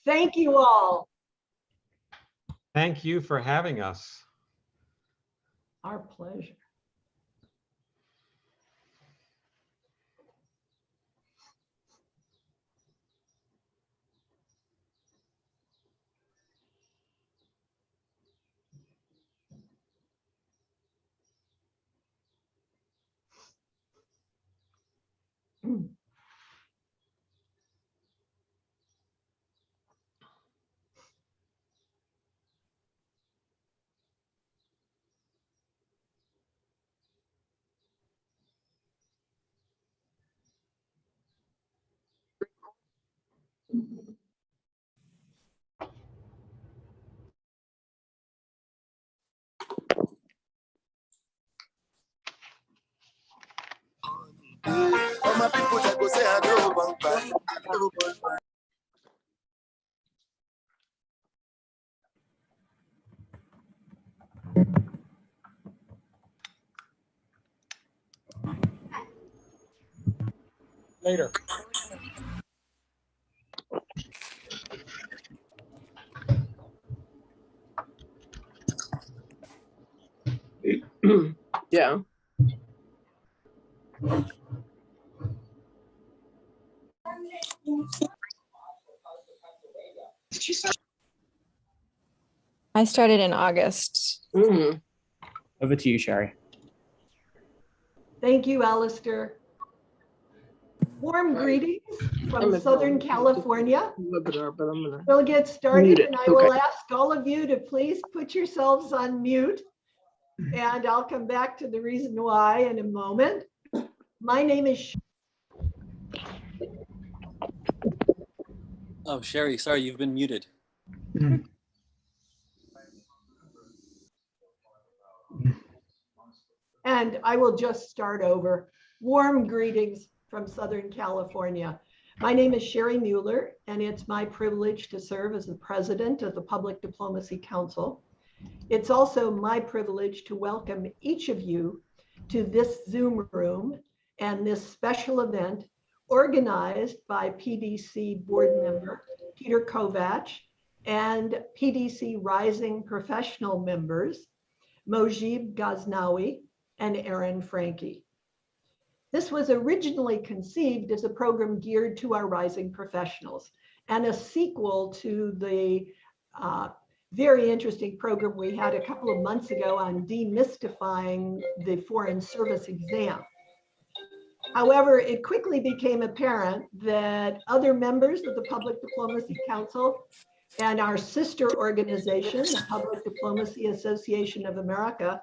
Thank you all. Thank you for having us. Our pleasure. All my people that go say I know about that. Later. Yeah. I started in August. Mhm. Over to you, Sherry. Thank you, Alistair. Warm greetings from Southern California. Webinar, but I'm gonna We'll get mute started it. and I will ask all of you to please put yourselves on mute. And I'll come back to the reason why in a moment. My name is Oh, Sherry, sorry, you've been muted. and I will just start over. Warm greetings from Southern California. My name is Sherry Mueller, and it's my privilege to serve as the president of the Public Diplomacy Council. It's also my privilege to welcome each of you to this Zoom room and this special event organized by PDC board member Peter Kovac and PDC Rising professional members Mojib Ghaznawi and Aaron Franke. This was originally conceived as a program geared to our rising professionals and a sequel to the very interesting program we had a couple of months ago on demystifying the foreign service exam. However, it quickly became apparent that other members of the Public Diplomacy Council and our sister organization, the Public Diplomacy Association of America,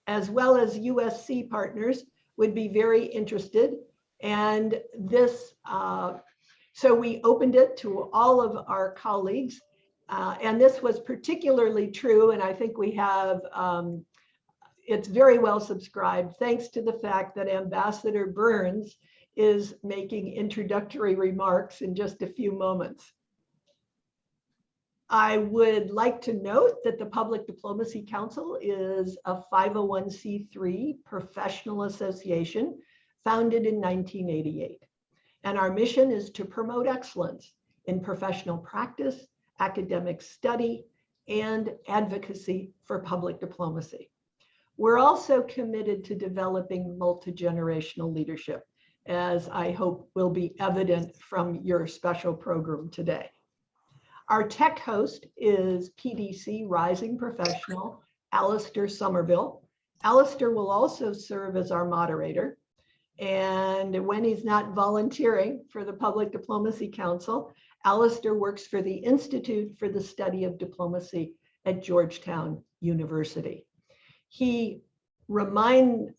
as well as USC partners, would be very interested. And this, so we opened it to all of our colleagues. And this was particularly true, and I think we have, it's very well subscribed, thanks to the fact that Ambassador Burns is making introductory remarks in just a few moments. I would like to note that the Public Diplomacy Council is a 501c3 professional association founded in 1988. And our mission is to promote excellence in professional practice, academic study, and advocacy for public diplomacy. We're also committed to developing multi-generational leadership, as I hope will be evident from your special program today. Our tech host is PDC Rising Professional, Alistair Somerville. Alistair will also serve as our moderator. And when he's not volunteering for the Public Diplomacy Council, Alistair works for the Institute for the Study of Diplomacy at Georgetown University. He reminded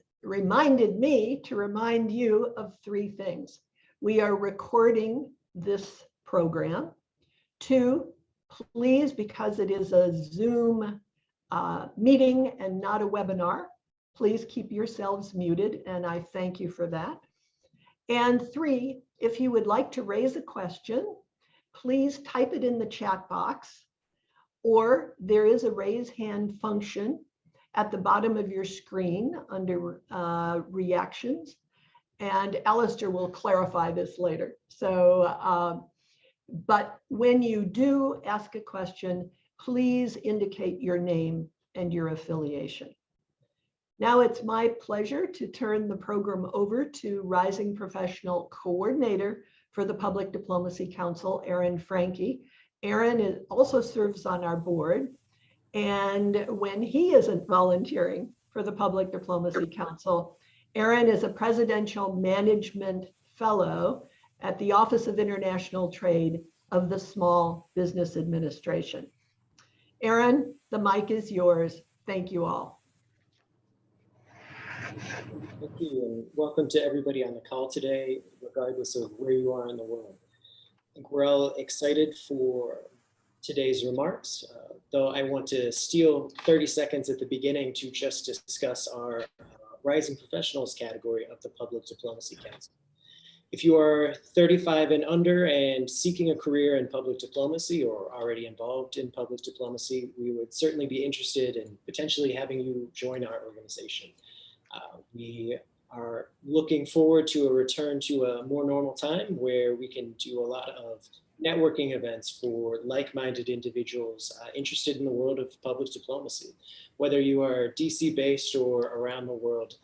me to remind you of three things. We are recording this program. 2, please, because it is a Zoom meeting and not a webinar, please keep yourselves muted, and I thank you for that. And 3, if you would like to raise a question, please type it in the chat box, or there is a raise hand function at the bottom of your screen under reactions, and Alistair will clarify this later. So But when you do ask a question, please indicate your name and your affiliation. Now it's my pleasure to turn the program over to Rising Professional Coordinator for the Public Diplomacy Council, Aaron Franke. Aaron also serves on our board. And when he isn't volunteering for the Public Diplomacy Council, Aaron is a Presidential Management Fellow at the Office of International Trade of the Small Business Administration. Aaron, the mic is yours. Thank you all. Thank you, and welcome to everybody on the call today, regardless of where you are in the world. I think we're all excited for today's remarks, though I want to steal 30 seconds at the beginning to just discuss our Rising Professionals category of the Public Diplomacy Council. If you are 35 and under and seeking a career in public diplomacy or already involved in public diplomacy, we would certainly be interested in potentially having you join our organization. We are looking forward to a return to a more normal time where we can do a lot of networking events for like-minded individuals interested in the world of public diplomacy. Whether you are DC based or around the world,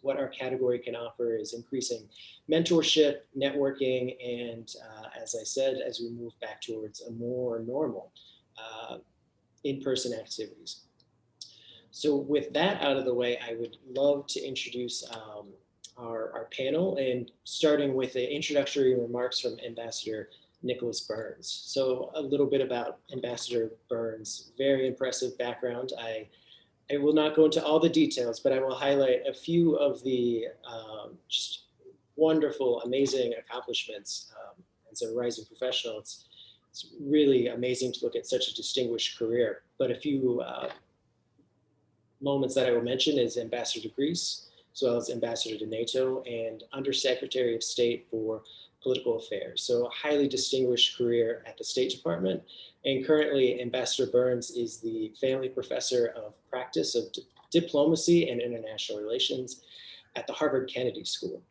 what our category can offer is increasing mentorship, networking, and as I said, as we move back towards a more normal in-person activities. So with that out of the way, I would love to introduce our panel, and starting with the introductory remarks from Ambassador Nicholas Burns. So a little bit about Ambassador Burns' very impressive background. I will not go into all the details, but I will highlight a few of the just wonderful, amazing accomplishments as a rising professional. It's really amazing to look at such a distinguished career. But a few moments that I will mention is Ambassador to Greece, as well as Ambassador to NATO and Undersecretary of State for Political Affairs. So a highly distinguished career at the State Department. And currently Ambassador Burns is the Family Professor of Practice of Diplomacy and International Relations at the Harvard Kennedy School.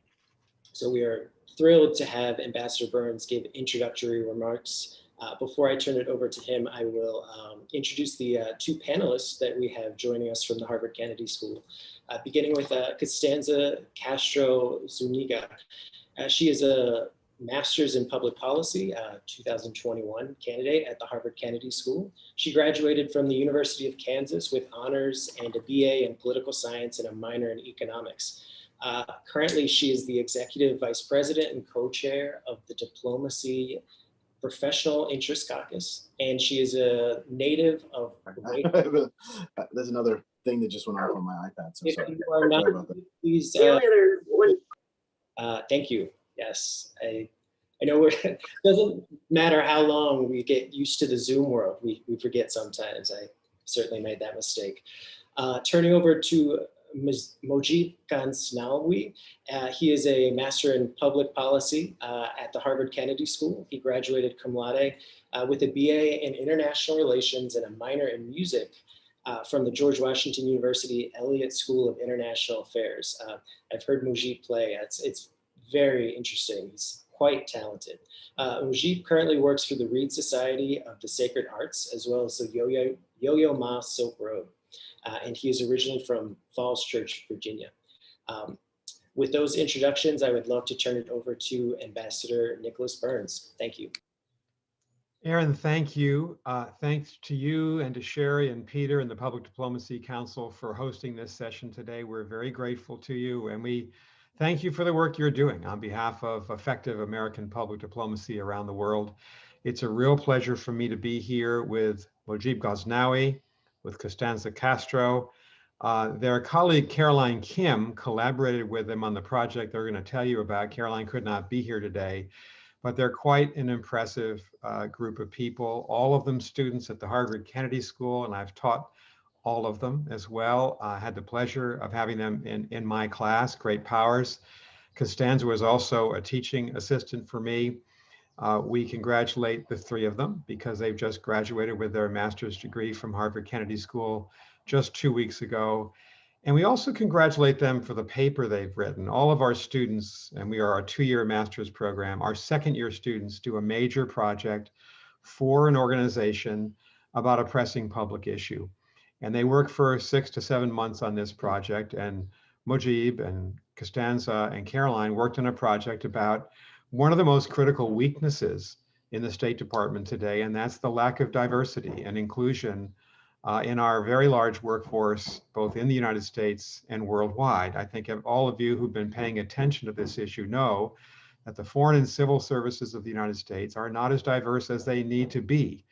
So we are thrilled to have Ambassador Burns give introductory remarks. Before I turn it over to him, I will introduce the two panelists that we have joining us from the Harvard Kennedy School, beginning with Constanza Castro Zúñiga. She is a Master's in Public Policy, 2021 candidate at the Harvard Kennedy School. She graduated from the University of Kansas with honors and a BA in political science and a minor in economics. Currently, she is the Executive Vice President and co-chair of the Diplomacy Professional Interest Caucus, and she is a native of. There's another thing that just went off on my iPad. So if sorry. you are not, Sorry about that. please. Thank you. Yes, I know it doesn't matter how long we get used to the Zoom world. We forget sometimes. I certainly made that mistake. Turning over to Mojib Ghaznawi. He is a Master in Public Policy at the Harvard Kennedy School. He graduated cum laude with a BA in International Relations and a minor in music from the George Washington University Elliott School of International Affairs. I've heard Mojib play. It's very interesting. He's quite talented. Mojib currently works for the Reed Society of the Sacred Arts, as well as the Yo-Yo Ma Silk Road. And he is originally from Falls Church, Virginia. With those introductions, I would love to turn it over to Ambassador Nicholas Burns. Thank you. Aaron, thank you. Thanks to you and to Sherry and Peter and the Public Diplomacy Council for hosting this session today. We're very grateful to you, and we thank you for the work you're doing on behalf of effective American public diplomacy around the world. It's a real pleasure for me to be here with Mojib Ghaznawi, with Constanza Castro. Their colleague Caroline Kim collaborated with them on the project they're going to tell you about. Caroline could not be here today, but they're quite an impressive group of people, all of them students at the Harvard Kennedy School, and I've taught all of them as well. I had the pleasure of having them in my class, Great Powers. Constanza was also a teaching assistant for me. We congratulate the three of them because they've just graduated with their master's degree from Harvard Kennedy School just 2 weeks ago. And we also congratulate them for the paper they've written. All of our students, and we are a 2-year master's program, our second-year students do a major project for an organization about a pressing public issue. And they work for 6 to 7 months on this project. And Mojib and Constanza and Caroline worked on a project about one of the most critical weaknesses in the State Department today, and that's the lack of diversity and inclusion in our very large workforce, both in the United States and worldwide. I think all of you who've been paying attention to this issue know that the foreign and civil services of the United States are not as diverse as they need to be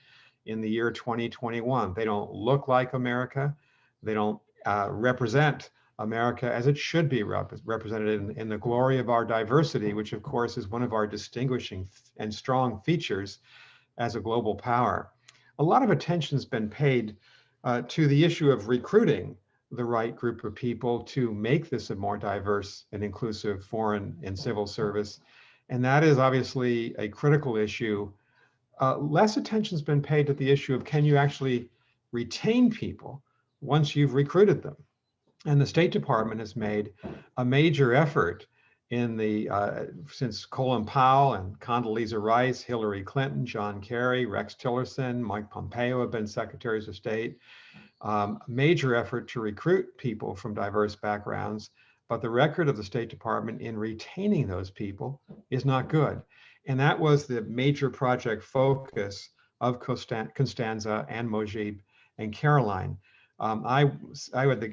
in the year 2021. They don't look like America. They don't represent America as it should be represented in the glory of our diversity, which of course is one of our distinguishing and strong features as a global power. A lot of attention has been paid to the issue of recruiting the right group of people to make this a more diverse and inclusive foreign and civil service. And that is obviously a critical issue. Less attention has been paid to the issue of can you actually retain people once you've recruited them? And the State Department has made a major effort in the since Colin Powell and Condoleezza Rice, Hillary Clinton, John Kerry, Rex Tillerson, Mike Pompeo have been secretaries of state. Major effort to recruit people from diverse backgrounds, but the record of the State Department in retaining those people is not good. And that was the major project focus of Constanza and Mojib and Caroline. I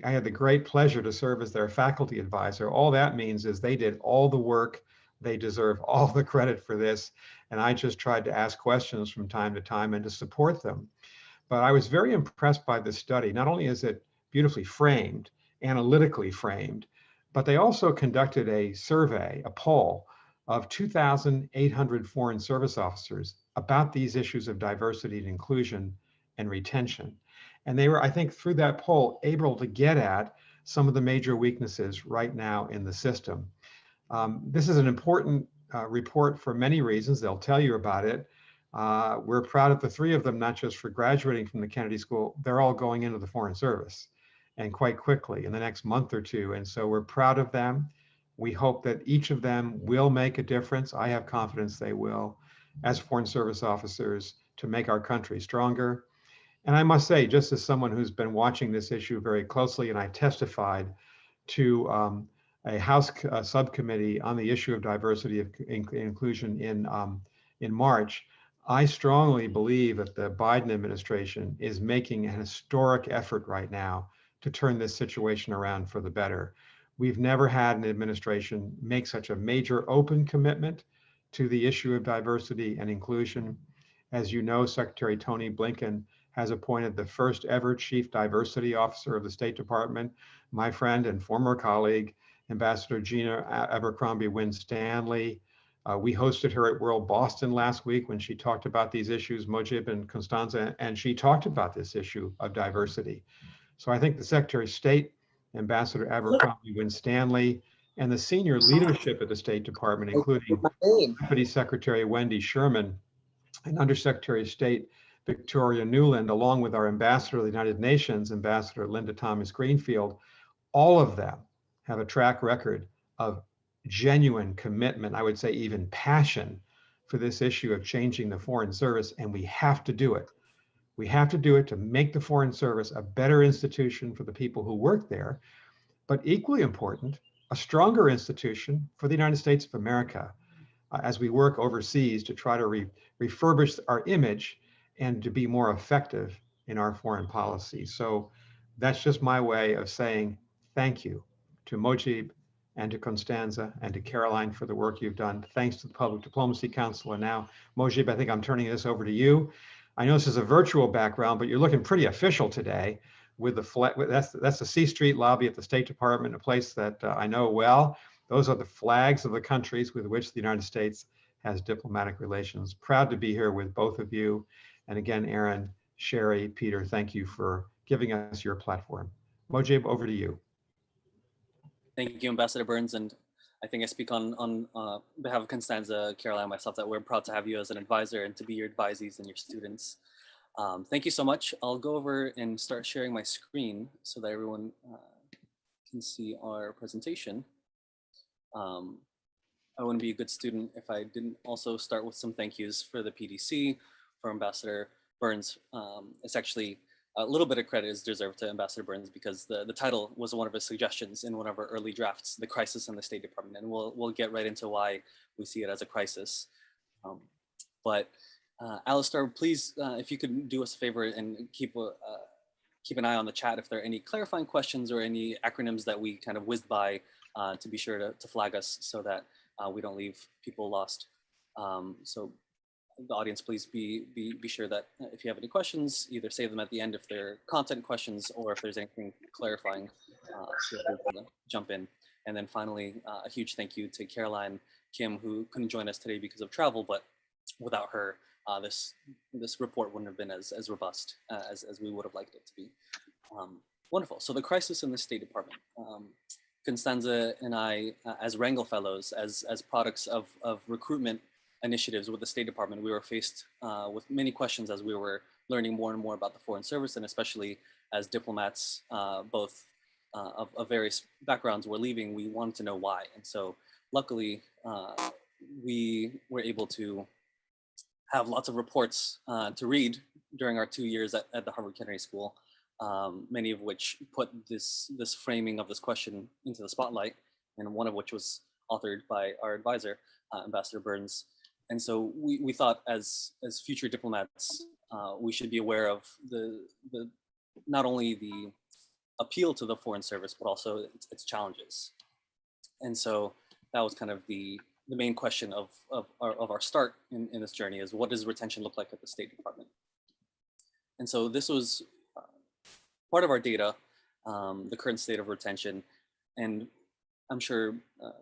had the great pleasure to serve as their faculty advisor. All that means is they did all the work. They deserve all the credit for this. And I just tried to ask questions from time to time and to support them. But I was very impressed by this study. Not only is it beautifully framed, analytically framed, but they also conducted a survey, a poll of 2,800 foreign service officers about these issues of diversity and inclusion and retention. And they were, I think, through that poll, able to get at some of the major weaknesses right now in the system. This is an important report for many reasons. They'll tell you about it. We're proud of the 3 of them, not just for graduating from the Kennedy School, they're all going into the Foreign Service, and quite quickly in the next month or 2. And so we're proud of them. We hope that each of them will make a difference. I have confidence they will, as Foreign Service officers, to make our country stronger. And I must say, just as someone who's been watching this issue very closely, and I testified to a House subcommittee on the issue of diversity and inclusion in March, I strongly believe that the Biden administration is making an historic effort right now to turn this situation around for the better. We've never had an administration make such a major open commitment to the issue of diversity and inclusion. As you know, Secretary Tony Blinken has appointed the first ever Chief Diversity Officer of the State Department, my friend and former colleague, Ambassador Gina Abercrombie Wynne-Stanley. We hosted her at World Boston last week when she talked about these issues, Mojib and Constanza, and she talked about this issue of diversity. So I think the Secretary of State, Ambassador Abercrombie Wynne-Stanley, and the senior leadership at the State Department, including Deputy Secretary Wendy Sherman and Undersecretary of State Victoria Nuland, along with our Ambassador of the United Nations, Ambassador Linda Thomas Greenfield, all of them have a track record of genuine commitment, I would say even passion, for this issue of changing the Foreign Service, and we have to do it. We have to do it to make the Foreign Service a better institution for the people who work there, but equally important, a stronger institution for the United States of America as we work overseas to try to refurbish our image and to be more effective in our foreign policy. So that's just my way of saying thank you to Mojib and to Constanza and to Caroline for the work you've done. Thanks to the Public Diplomacy Council. And now, Mojib, I think I'm turning this over to you. I know this is a virtual background, but you're looking pretty official today with the that's the C Street lobby at the State Department, a place that I know well. Those are the flags of the countries with which the United States has diplomatic relations. Proud to be here with both of you. And again, Aaron, Sherry, Peter, thank you for giving us your platform. Mojib, over to you. Thank you, Ambassador Burns. And I think I speak on behalf of Constanza, Caroline, and myself, that we're proud to have you as an advisor and to be your advisees and your students. Thank you so much. I'll go over and start sharing my screen so that everyone can see our presentation. I wouldn't be a good student if I didn't also start with some thank yous for the PDC, for Ambassador Burns. It's actually a little bit of credit is deserved to Ambassador Burns because the title was one of his suggestions in one of our early drafts, The Crisis in the State Department. And we'll get right into why we see it as a crisis. But Alistair, please, if you could do us a favor and keep an eye on the chat if there are any clarifying questions or any acronyms that we kind of whizzed by, to be sure to flag us so that we don't leave people lost. So the audience, please be sure that if you have any questions, either save them at the end if they're content questions, or if there's anything clarifying, feel free to jump in. And then finally, a huge thank you to Caroline Kim, who couldn't join us today because of travel, but without her, this report wouldn't have been as robust as we would have liked it to be. Wonderful. So the crisis in the State Department. Constanza and I, as Rangel Fellows, as products of recruitment initiatives with the State Department, we were faced with many questions as we were learning more and more about the Foreign Service, and especially as diplomats, both of various backgrounds were leaving, we wanted to know why. And so luckily, we were able to have lots of reports to read during our 2 years at the Harvard Kennedy School, many of which put this framing of this question into the spotlight, and one of which was authored by our advisor, Ambassador Burns. And so we thought as future diplomats, we should be aware of the not only the appeal to the Foreign Service, but also its challenges. And so that was kind of the main question of our start in this journey, is what does retention look like at the State Department? And so this was part of our data, the current state of retention. And I'm sure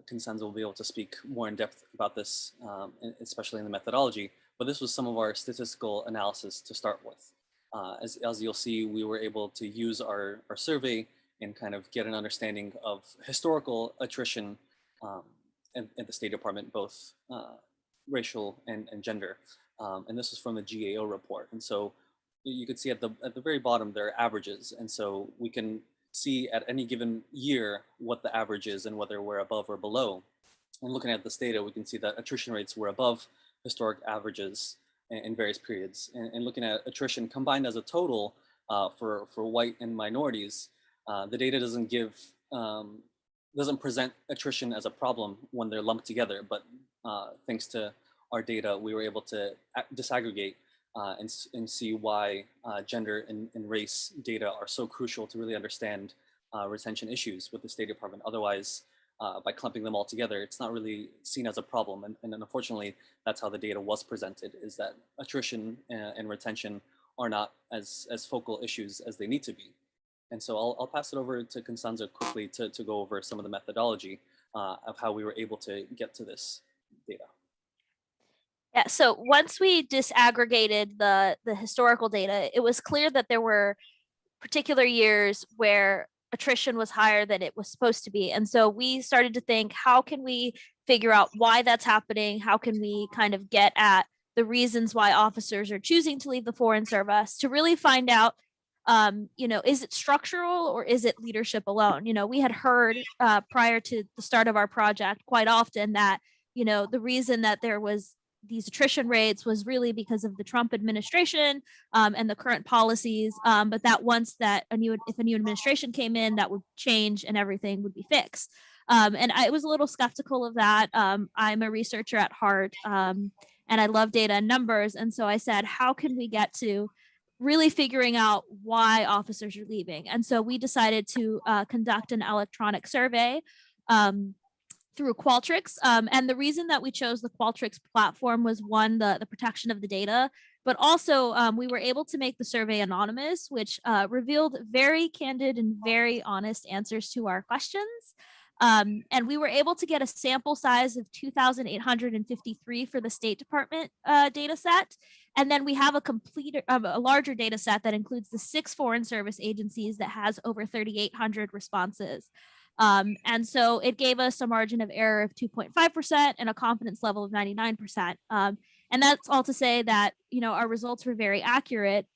Constanza will be able to speak more in depth about this, especially in the methodology, but this was some of our statistical analysis to start with. As you'll see, we were able to use our survey and kind of get an understanding of historical attrition in the State Department, both racial and gender. And this is from the GAO report. And so you could see at the very bottom, there are averages. And so we can see at any given year what the average is and whether we're above or below. And looking at this data, we can see that attrition rates were above historic averages in various periods. And looking at attrition combined as a total for white and minorities, the data doesn't present attrition as a problem when they're lumped together, but thanks to our data, we were able to disaggregate and see why gender and race data are so crucial to really understand retention issues with the State Department. Otherwise, by clumping them all together, it's not really seen as a problem. And unfortunately, that's how the data was presented, is that attrition and retention are not as focal issues as they need to be. And so I'll pass it over to Constanza quickly to go over some of the methodology of how we were able to get to this data. Yeah, so once we disaggregated the historical data, it was clear that there were particular years where attrition was higher than it was supposed to be. And so we started to think, how can we figure out why that's happening? How can we kind of get at the reasons why officers are choosing to leave the Foreign Service, to really find out, is it structural or is it leadership alone? We had heard prior to the start of our project quite often that, the reason that there was these attrition rates was really because of the Trump administration and the current policies, but that once if a new administration came in, that would change and everything would be fixed. And I was a little skeptical of that. I'm a researcher at heart, and I love data and numbers. And so I said, how can we get to really figuring out why officers are leaving? And so we decided to conduct an electronic survey through Qualtrics. And the reason that we chose the Qualtrics platform was, one, the protection of the data, but also we were able to make the survey anonymous, which revealed very candid and very honest answers to our questions. And we were able to get a sample size of 2,853 for the State Department data set. And then we have a larger data set that includes the 6 Foreign Service agencies that has over 3,800 responses. And so it gave us a margin of error of 2.5% and a confidence level of 99%. And that's all to say that, our results were very accurate.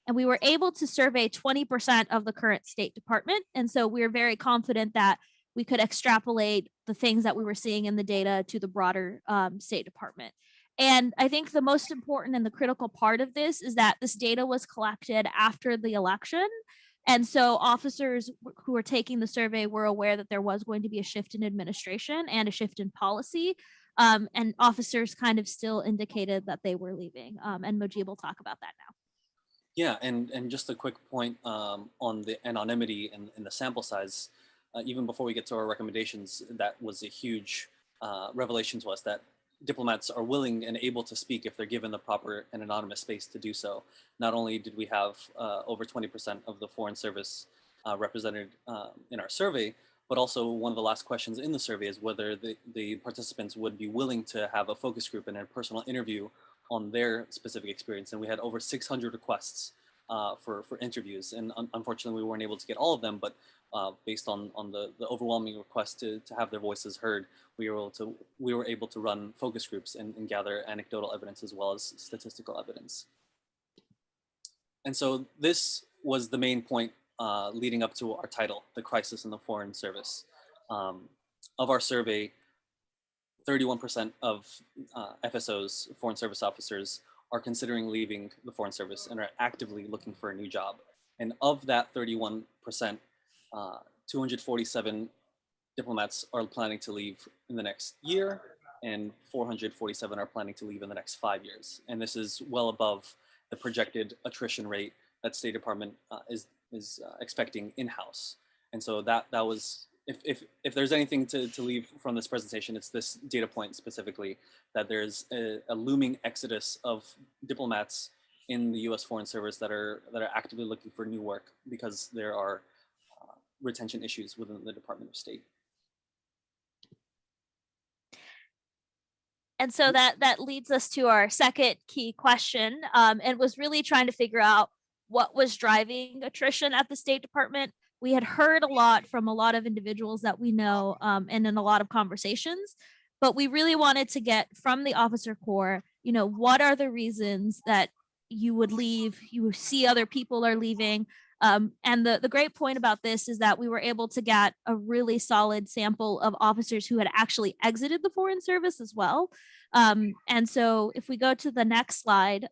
And we were able to survey 20% of the current State Department. And so we're very confident that we could extrapolate the things that we were seeing in the data to the broader State Department. And I think the most important and the critical part of this is that this data was collected after the election. And so officers who were taking the survey were aware that there was going to be a shift in administration and a shift in policy. And officers kind of still indicated that they were leaving. And Mojib will talk about that now. Yeah, and just a quick point on the anonymity and the sample size. Even before we get to our recommendations, that was a huge revelation to us that diplomats are willing and able to speak if they're given the proper and anonymous space to do so. Not only did we have over 20% of the Foreign Service represented in our survey, but also one of the last questions in the survey is whether the participants would be willing to have a focus group and a personal interview on their specific experience. And we had over 600 requests for interviews. And unfortunately, we weren't able to get all of them, but based on the overwhelming request to have their voices heard, we were able to run focus groups and gather anecdotal evidence as well as statistical evidence. And so this was the main point leading up to our title, The Crisis in the Foreign Service. Of our survey, 31% of FSOs, Foreign Service officers, are considering leaving the Foreign Service and are actively looking for a new job. And of that 31%, 247 diplomats are planning to leave in the next year, and 447 are planning to leave in the next 5 years. And this is well above the projected attrition rate that State Department is expecting in-house. And so that was, if there's anything to leave from this presentation, it's this data point specifically, that there's a looming exodus of diplomats in the U.S. Foreign Service that are actively looking for new work because there are retention issues within the Department of State. And so that leads us to our second key question, and was really trying to figure out what was driving attrition at the State Department. We had heard a lot from a lot of individuals that we know and in a lot of conversations, but we really wanted to get from the officer corps, what are the reasons that you would leave, you see other people are leaving. And the great point about this is that we were able to get a really solid sample of officers who had actually exited the Foreign Service as well. And so if we go to the next slide,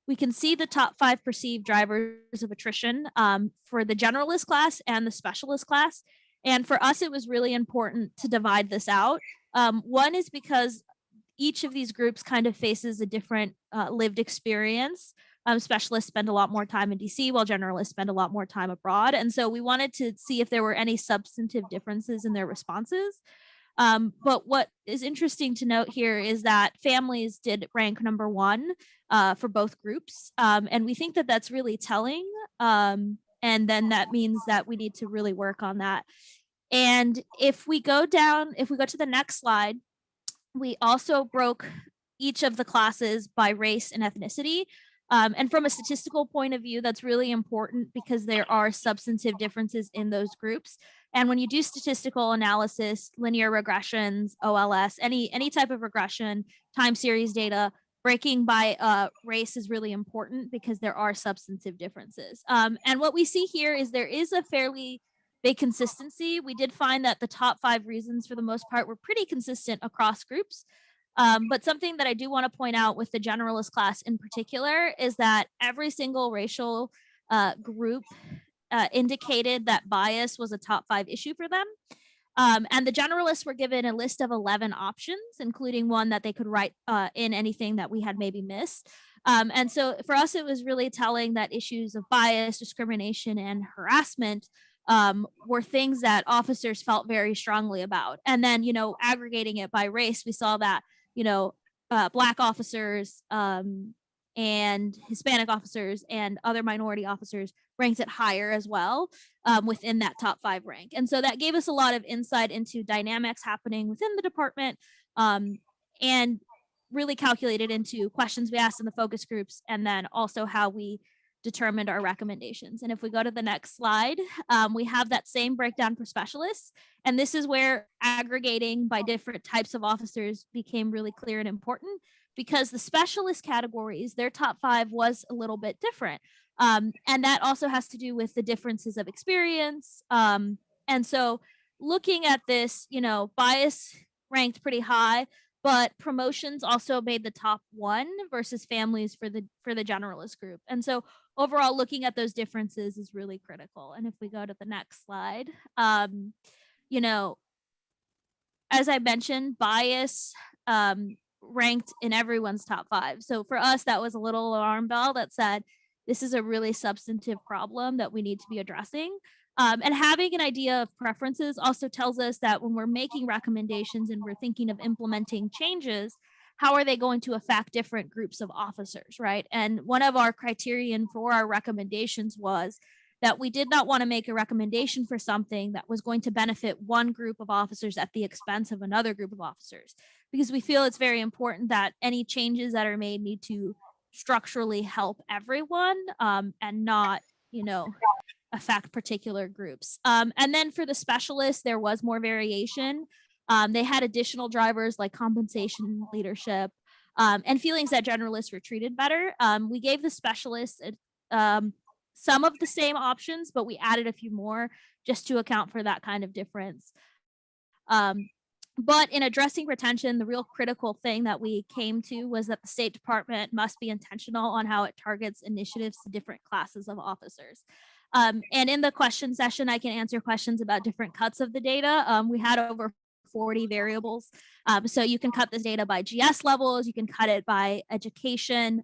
we can see the top 5 perceived drivers of attrition for the generalist class and the specialist class. And for us, it was really important to divide this out. One is because each of these groups kind of faces a different lived experience. Specialists spend a lot more time in DC, while generalists spend a lot more time abroad. And so we wanted to see if there were any substantive differences in their responses. But what is interesting to note here is that families did rank number 1 for both groups. And we think that that's really telling. And then that means that we need to really work on that. And if we go to the next slide, we also broke each of the classes by race and ethnicity. And from a statistical point of view, that's really important because there are substantive differences in those groups. And when you do statistical analysis, linear regressions, OLS, any type of regression, time series data, breaking by race is really important because there are substantive differences. And what we see here is there is a fairly big consistency. We did find that the top 5 reasons for the most part were pretty consistent across groups. But something that I do want to point out with the generalist class in particular is that every single racial group indicated that bias was a top 5 issue for them. And the generalists were given a list of 11 options, including one that they could write in anything that we had maybe missed. And so for us, it was really telling that issues of bias, discrimination, and harassment were things that officers felt very strongly about. And then, aggregating it by race, we saw that, Black officers and Hispanic officers and other minority officers ranked it higher as well within that top 5 rank. And so that gave us a lot of insight into dynamics happening within the department and really calculated into questions we asked in the focus groups and then also how we determined our recommendations. And if we go to the next slide, we have that same breakdown for specialists. And this is where aggregating by different types of officers became really clear and important because the specialist categories, their top 5 was a little bit different. And that also has to do with the differences of experience. And so looking at this, you know, bias ranked pretty high, but promotions also made the top 1 versus families for the generalist group. And so overall, looking at those differences is really critical. And if we go to the next slide, you know, as I mentioned, bias ranked in everyone's top 5. So for us, that was a little alarm bell that said, this is a really substantive problem that we need to be addressing. And having an idea of preferences also tells us that when we're making recommendations and we're thinking of implementing changes, how are they going to affect different groups of officers, right? And one of our criterion for our recommendations was that we did not want to make a recommendation for something that was going to benefit one group of officers at the expense of another group of officers, because we feel it's very important that any changes that are made need to structurally help everyone, and not, you know, affect particular groups. And then for the specialists, there was more variation. They had additional drivers like compensation, leadership, and feelings that generalists were treated better. We gave the specialists some of the same options, but we added a few more just to account for that kind of difference. But in addressing retention, the real critical thing that we came to was that the State Department must be intentional on how it targets initiatives to different classes of officers. And in the question session, I can answer questions about different cuts of the data. We had over 40 variables. So you can cut this data by GS levels, you can cut it by education.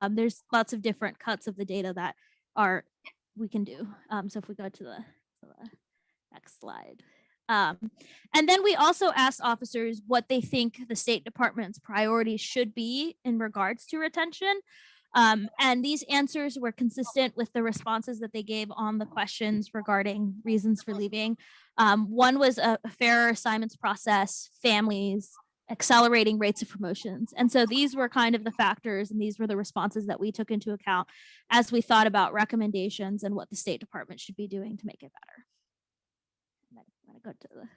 There's lots of different cuts of the data that we can do. So if we go to the next slide. And then we also asked officers what they think the State Department's priorities should be in regards to retention. And these answers were consistent with the responses that they gave on the questions regarding reasons for leaving. One was a fairer assignments process, families, accelerating rates of promotions. And so these were kind of the factors, and these were the responses that we took into account as we thought about recommendations and what the State Department should be doing to make it better. I'm gonna go to the,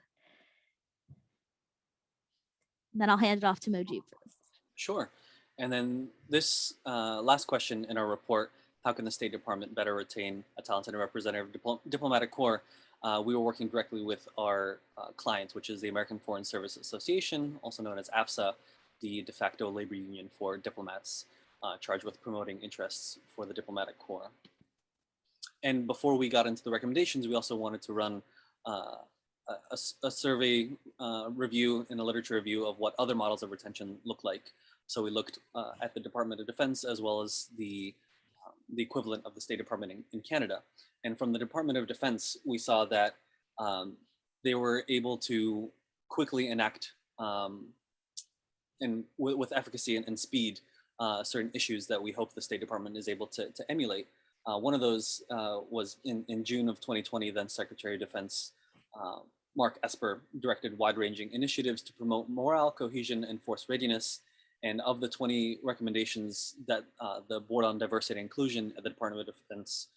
then I'll hand it off to Mojib for this. Sure. And then this last question in our report, how can the State Department better retain a talented and representative diplomatic corps? We were working directly with our clients, which is the American Foreign Service Association, also known as AFSA, the de facto labor union for diplomats charged with promoting interests for the diplomatic corps. And before we got into the recommendations, we also wanted to run a survey review and a literature review of what other models of retention look like. So we looked at the Department of Defense as well as the equivalent of the State Department in Canada. And from the Department of Defense, we saw that they were able to quickly enact and with efficacy and speed certain issues that we hope the State Department is able to emulate. One of those was in June of 2020, then Secretary of Defense Mark Esper directed wide-ranging initiatives to promote morale, cohesion, and force readiness. And of the 20 recommendations that the Board on Diversity and Inclusion at the Department of Defense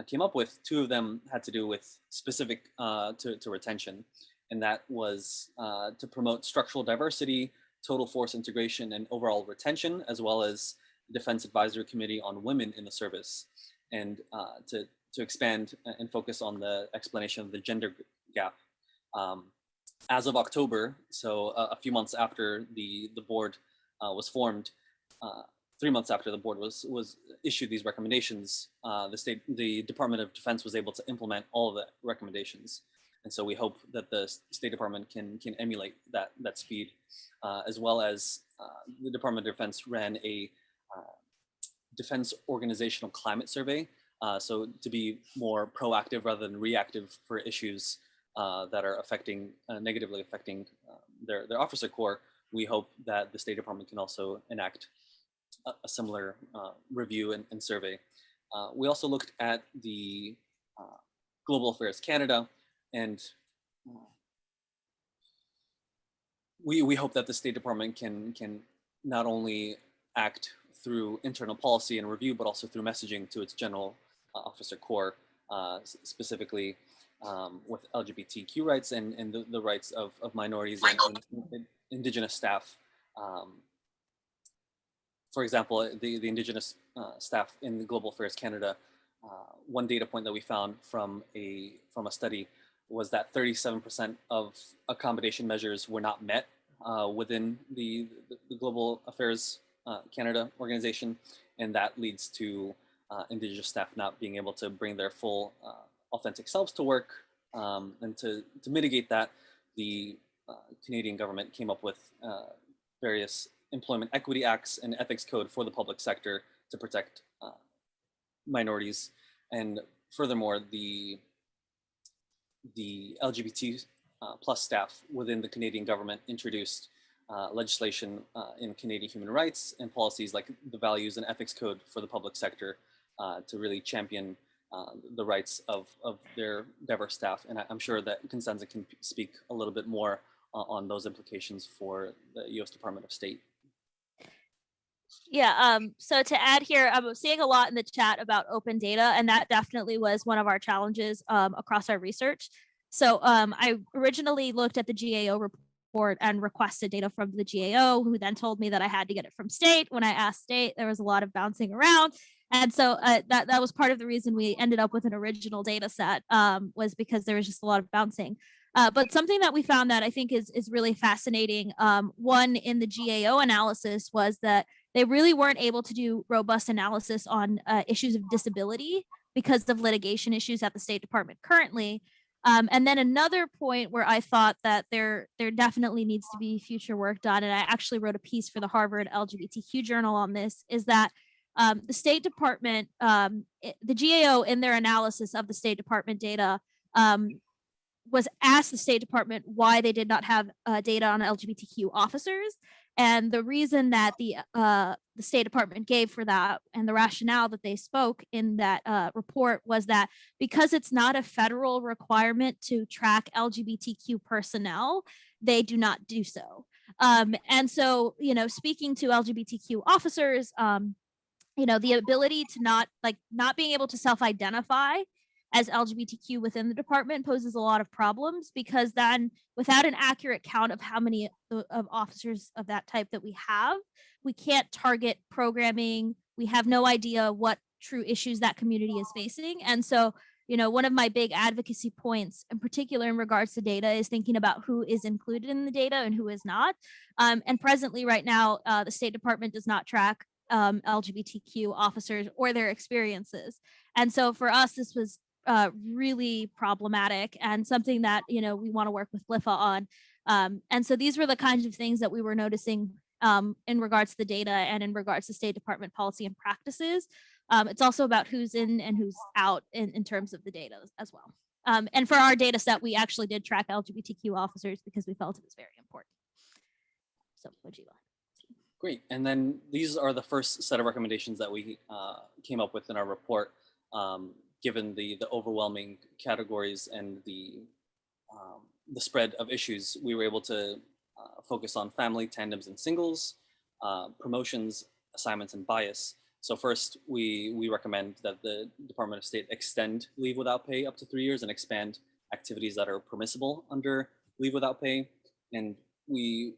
came up with, 2 of them had to do with specific to retention. And that was to promote structural diversity, total force integration, and overall retention, as well as Defense Advisory Committee on Women in the Service, and to expand and focus on the explanation of the gender gap. As of October, so a few months after the board was formed, 3 months after the board was issued these recommendations, the Department of Defense was able to implement all of the recommendations. And so we hope that the State Department can emulate that speed, as well as the Department of Defense ran a defense organizational climate survey. So to be more proactive rather than reactive for issues that are negatively affecting their officer corps, we hope that the State Department can also enact a similar review and survey. We also looked at the Global Affairs Canada, and we hope that the State Department can not only act through internal policy and review, but also through messaging to its general officer corps, specifically with LGBTQ rights and the rights of minorities and indigenous staff. for example, the Indigenous staff in the Global Affairs Canada, one data point that we found from a study was that 37% of accommodation measures were not met within the Global Affairs Canada organization, and that leads to Indigenous staff not being able to bring their full authentic selves to work. And to mitigate that, the Canadian government came up with various employment equity acts and ethics code for the public sector to protect minorities. And furthermore, the LGBT plus staff within the Canadian government introduced legislation in Canadian human rights and policies like the values and ethics code for the public sector to really champion the rights of their diverse staff. And I'm sure that Constanza can speak a little bit more on those implications for the U.S. Department of State. Yeah, so to add here, I'm seeing a lot in the chat about open data, and that definitely was one of our challenges across our research. So I originally looked at the GAO report and requested data from the GAO, who then told me that I had to get it from state. When I asked state, there was a lot of bouncing around. And so that was part of the reason we ended up with an original data set, was because there was just a lot of bouncing. But something that we found that I think is really fascinating, one in the GAO analysis, was that they really weren't able to do robust analysis on issues of disability because of litigation issues at the State Department currently. And then another point where I thought that there definitely needs to be future work done, and I actually wrote a piece for the Harvard LGBTQ Journal on this, is that the State Department, the GAO in their analysis of the State Department data was asked the State Department why they did not have data on LGBTQ officers. And the reason that the State Department gave for that, and the rationale that they spoke in that report, was that because it's not a federal requirement to track LGBTQ personnel, they do not do so. And so, speaking to LGBTQ officers, the ability to not being able to self-identify as LGBTQ within the department poses a lot of problems, because then without an accurate count of how many of officers of that type that we have, we can't target programming. We have no idea what true issues that community is facing. And so, one of my big advocacy points, in particular in regards to data, is thinking about who is included in the data and who is not. And presently right now, the State Department does not track LGBTQ officers or their experiences. And so for us, this was really problematic, and something that we want to work with LIFA on. And so these were the kinds of things that we were noticing in regards to the data and in regards to State Department policy and practices. It's also about who's in and who's out in terms of the data as well. And for our data set, we actually did track LGBTQ officers because we felt it was very important. So Mojib. Great. And then these are the first set of recommendations that we came up with in our report. Given the overwhelming categories and the spread of issues, we were able to focus on family, tandems, and singles, promotions, assignments, and bias. So first, we recommend that the Department of State extend leave without pay up to 3 years and expand activities that are permissible under leave without pay. And we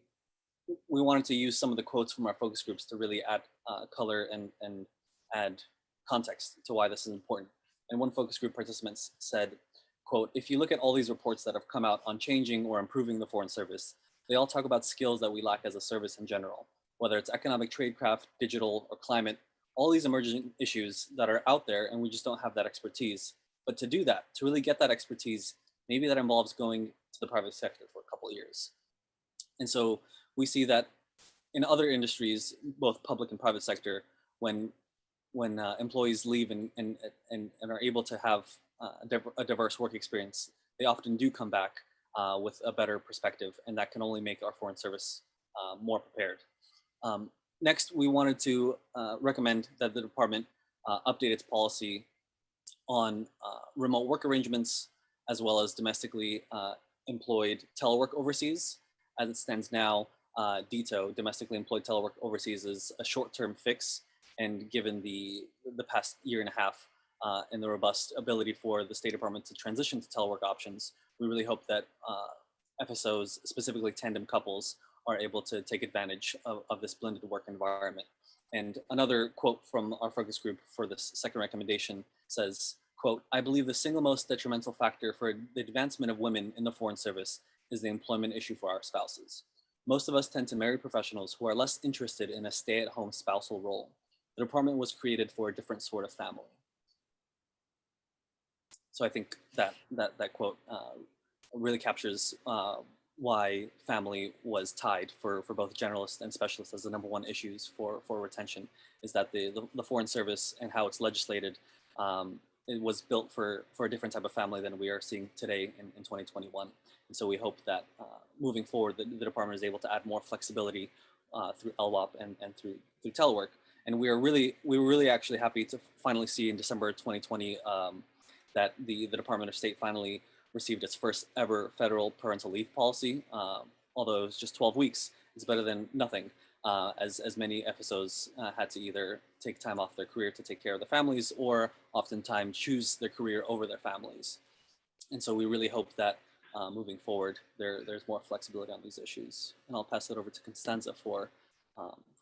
wanted to use some of the quotes from our focus groups to really add color and add context to why this is important. And one focus group participant said, quote, "If you look at all these reports that have come out on changing or improving the Foreign Service, they all talk about skills that we lack as a service in general, whether it's economic, tradecraft, digital, or climate, all these emerging issues that are out there, and we just don't have that expertise. But to do that, to really get that expertise, maybe that involves going to the private sector for a couple of years." And so we see that in other industries, both public and private sector, when employees leave and are able to have a diverse work experience, they often do come back with a better perspective, and that can only make our Foreign Service more prepared. Next, we wanted to recommend that the department update its policy on remote work arrangements, as well as domestically employed telework overseas. As it stands now, DITO, domestically employed telework overseas, is a short-term fix. And given the past year and a half and the robust ability for the State Department to transition to telework options, we really hope that FSOs, specifically tandem couples, are able to take advantage of this blended work environment. And another quote from our focus group for this second recommendation says, quote, "I believe the single most detrimental factor for the advancement of women in the Foreign Service is the employment issue for our spouses. Most of us tend to marry professionals who are less interested in a stay-at-home spousal role. The department was created for a different sort of family." So I think that quote really captures why family was tied for both generalists and specialists as the number one issues for retention, is that the Foreign Service and how it's legislated, it was built for a different type of family than we are seeing today in 2021. And so we hope that moving forward, the department is able to add more flexibility through LWOP and through telework. And we were really actually happy to finally see in December 2020 that the Department of State finally received its first ever federal parental leave policy. Although it was just 12 weeks, it's better than nothing, as many FSOs had to either take time off their career to take care of their families, or oftentimes choose their career over their families. And so we really hope that moving forward, there's more flexibility on these issues. And I'll pass it over to Constanza for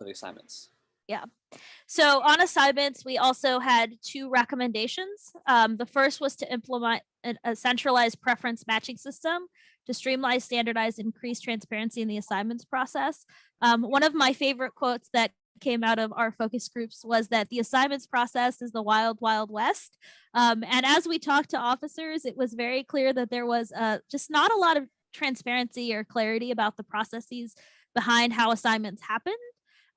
the assignments. Yeah. So on assignments, we also had two recommendations. The first was to implement a centralized preference matching system to streamline, standardize, increase transparency in the assignments process. One of my favorite quotes that came out of our focus groups was that the assignments process is the wild, wild west. And as we talked to officers, it was very clear that there was just not a lot of transparency or clarity about the processes behind how assignments happen.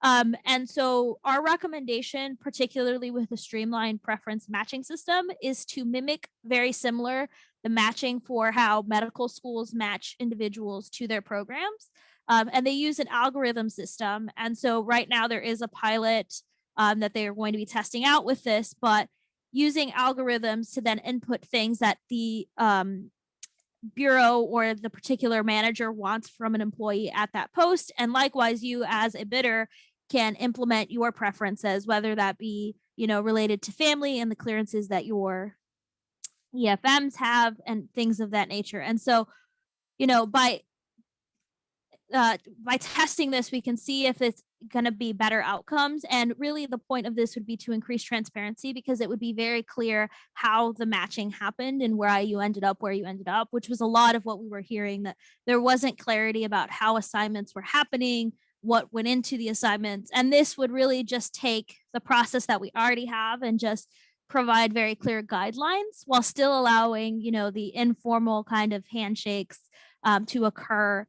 And so our recommendation, particularly with the streamlined preference matching system, is to mimic very similar the matching for how medical schools match individuals to their programs. And they use an algorithm system. And so right now there is a pilot that they are going to be testing out with this, but using algorithms to then input things that the bureau or the particular manager wants from an employee at that post. And likewise, you as a bidder can implement your preferences, whether that be, related to family and the clearances that your EFMs have and things of that nature. And so, by testing this, we can see if it's going to be better outcomes. And really the point of this would be to increase transparency, because it would be very clear how the matching happened and where you ended up, which was a lot of what we were hearing, that there wasn't clarity about how assignments were happening, what went into the assignments. And this would really just take the process that we already have and just provide very clear guidelines while still allowing, the informal kind of handshakes to occur,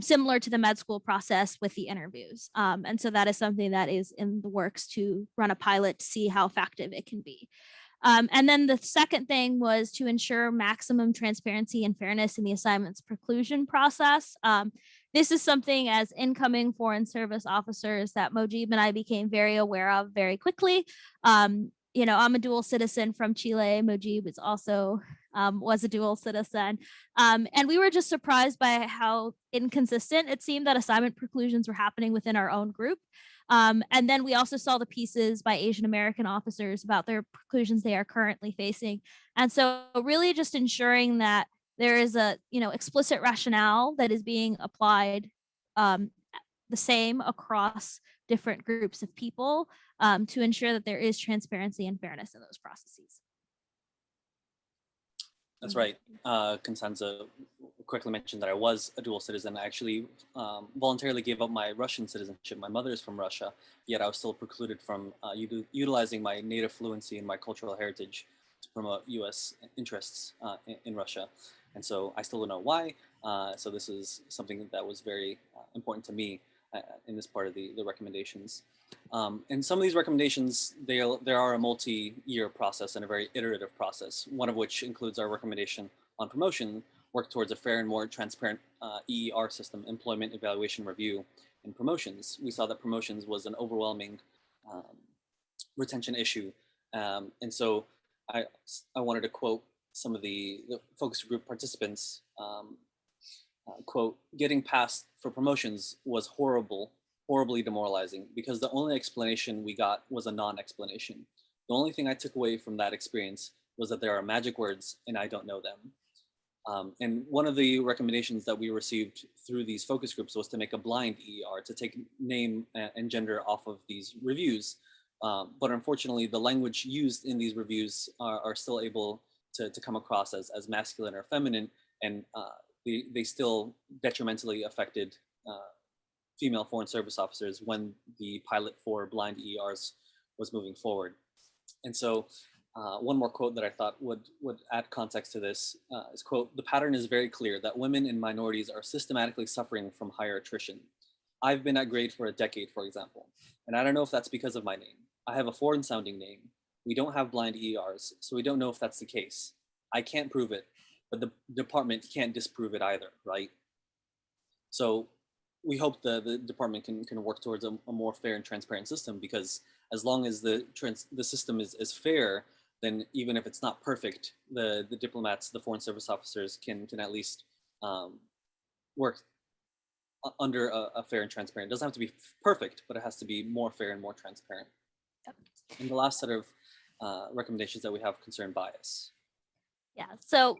similar to the med school process with the interviews. And so that is something that is in the works to run a pilot to see how effective it can be. And then the second thing was to ensure maximum transparency and fairness in the assignments preclusion process. This is something as incoming Foreign Service officers that Mojib and I became very aware of very quickly. I'm a dual citizen from Chile. Mojib is also was a dual citizen. And we were just surprised by how inconsistent it seemed that assignment preclusions were happening within our own group. And then we also saw the pieces by Asian American officers about their preclusions they are currently facing. And so really just ensuring that there is a, explicit rationale that is being applied the same across different groups of people to ensure that there is transparency and fairness in those processes. That's right. Constanza quickly mentioned that I was a dual citizen. I actually voluntarily gave up my Russian citizenship. My mother is from Russia, yet I was still precluded from utilizing my native fluency and my cultural heritage to promote U.S. interests in Russia. And so I still don't know why. So this is something that was very important to me in this part of the recommendations. And some of these recommendations, there are a multi-year process and a very iterative process, one of which includes our recommendation on promotion, work towards a fair and more transparent EER system, employment evaluation review, and promotions. We saw that promotions was an overwhelming retention issue. And so I wanted to quote some of the focus group participants, quote, "Getting passed for promotions was horribly demoralizing because the only explanation we got was a non-explanation. The only thing I took away from that experience was that there are magic words and I don't know them." And one of the recommendations that we received through these focus groups was to make a blind ER, to take name and gender off of these reviews. But unfortunately, the language used in these reviews are still able to come across as masculine or feminine, and they still detrimentally affected female Foreign Service officers when the pilot for blind ERs was moving forward. And so one more quote that I thought would add context to this is, quote, "The pattern is very clear that women and minorities are systematically suffering from higher attrition. I've been at grade for a decade, for example, and I don't know if that's because of my name. I have a foreign sounding name. We don't have blind ERs, so we don't know if that's the case. I can't prove it, but the department can't disprove it either, right?" So we hope the department can work towards a more fair and transparent system, because as long as the system is fair, then even if it's not perfect, the diplomats, the Foreign Service officers can at least work under a fair and transparent. It doesn't have to be perfect, but it has to be more fair and more transparent. Yep. And the last set of recommendations that we have concern bias. Yeah, so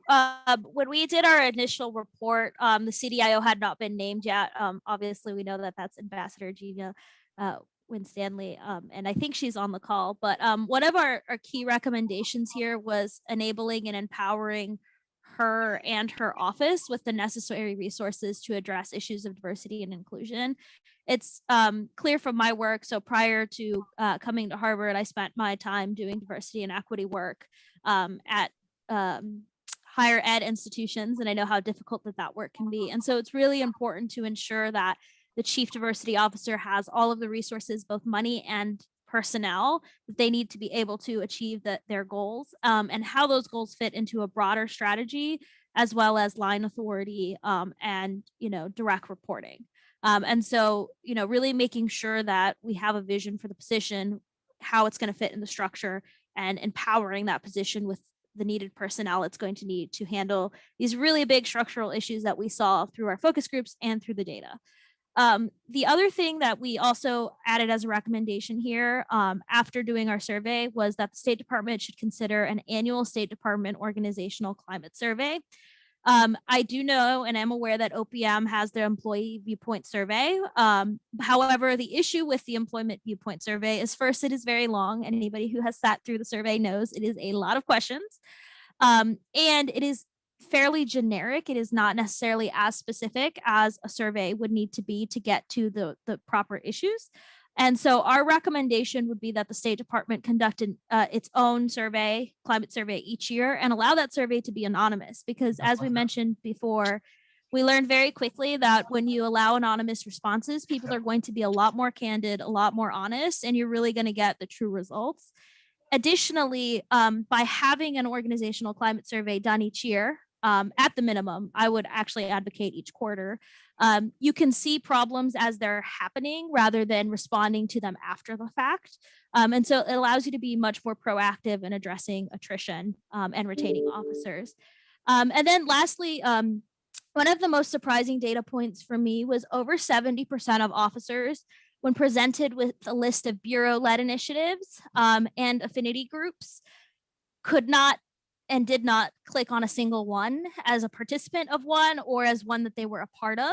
when we did our initial report, the CDIO had not been named yet. Obviously, we know that that's Ambassador Gina Winstanley, and I think she's on the call. But one of our key recommendations here was enabling and empowering her and her office with the necessary resources to address issues of diversity and inclusion. It's clear from my work. So prior to coming to Harvard, I spent my time doing diversity and equity work at higher ed institutions, and I know how difficult that work can be. And so it's really important to ensure that the chief diversity officer has all of the resources, both money and personnel, that they need to be able to achieve their goals, and how those goals fit into a broader strategy, as well as line authority and direct reporting. And so really making sure that we have a vision for the position, how it's going to fit in the structure, and empowering that position with the needed personnel it's going to need to handle these really big structural issues that we saw through our focus groups and through the data. The other thing that we also added as a recommendation here after doing our survey was that the State Department should consider an annual State Department organizational climate survey. I do know and am aware that OPM has their employee viewpoint survey. However, the issue with the employment viewpoint survey is, first, it is very long. Anybody who has sat through the survey knows it is a lot of questions. And it is fairly generic. It is not necessarily as specific as a survey would need to be to get to the proper issues. And so our recommendation would be that the State Department conduct its own survey, climate survey each year, and allow that survey to be anonymous, because as we mentioned before, we learned very quickly that when you allow anonymous responses, people are going to be a lot more candid, a lot more honest, and you're really going to get the true results. Additionally, by having an organizational climate survey done each year, at the minimum, I would actually advocate each quarter. You can see problems as they're happening rather than responding to them after the fact. And so it allows you to be much more proactive in addressing attrition and retaining officers. And then lastly, one of the most surprising data points for me was over 70% of officers, when presented with a list of bureau-led initiatives and affinity groups, could not and did not click on a single one as a participant of one or as one that they were a part of.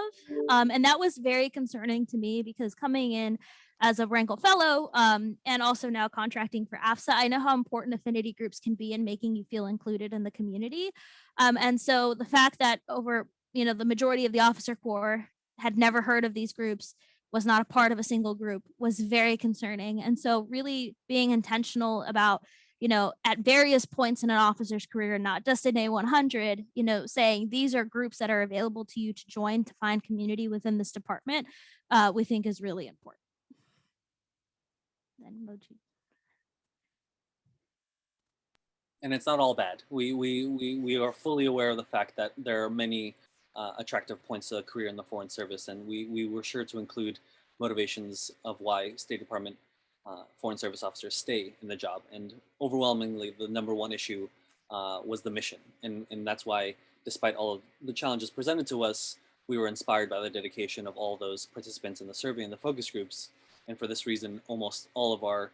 And that was very concerning to me, because coming in as a Rangel Fellow and also now contracting for AFSA, I know how important affinity groups can be in making you feel included in the community. And so the fact that over, the majority of the officer corps had never heard of these groups, was not a part of a single group, was very concerning. And so really being intentional about, at various points in an officer's career, not just in A100, saying these are groups that are available to you to join to find community within this department, we think is really important. Then Mojib. And it's not all bad. We are fully aware of the fact that there are many attractive points to a career in the Foreign Service, and we were sure to include motivations of why State Department Foreign Service officers stay in the job. And overwhelmingly, the number one issue was the mission. And that's why, despite all of the challenges presented to us, we were inspired by the dedication of all those participants in the survey and the focus groups. And for this reason, almost all of our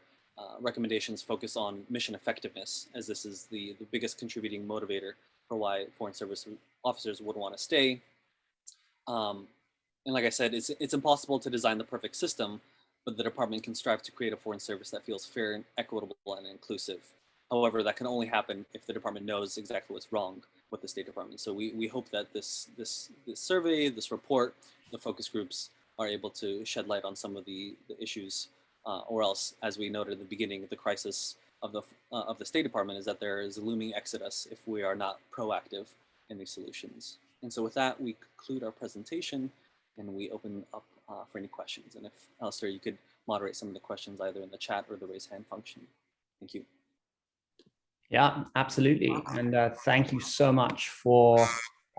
recommendations focus on mission effectiveness, as this is the biggest contributing motivator for why foreign service officers would want to stay. And like I said, it's impossible to design the perfect system, but the department can strive to create a foreign service that feels fair and equitable and inclusive. However, that can only happen if the department knows exactly what's wrong with the State Department. So we hope that this survey, this report, the focus groups are able to shed light on some of the issues, or else, as we noted at the beginning, the crisis of the State Department is that there is a looming exodus if we are not proactive in these solutions. And so with that, we conclude our presentation and we open up for any questions. And if Alistair, you could moderate some of the questions either in the chat or the raise hand function. Thank you. Yeah, absolutely. And thank you so much for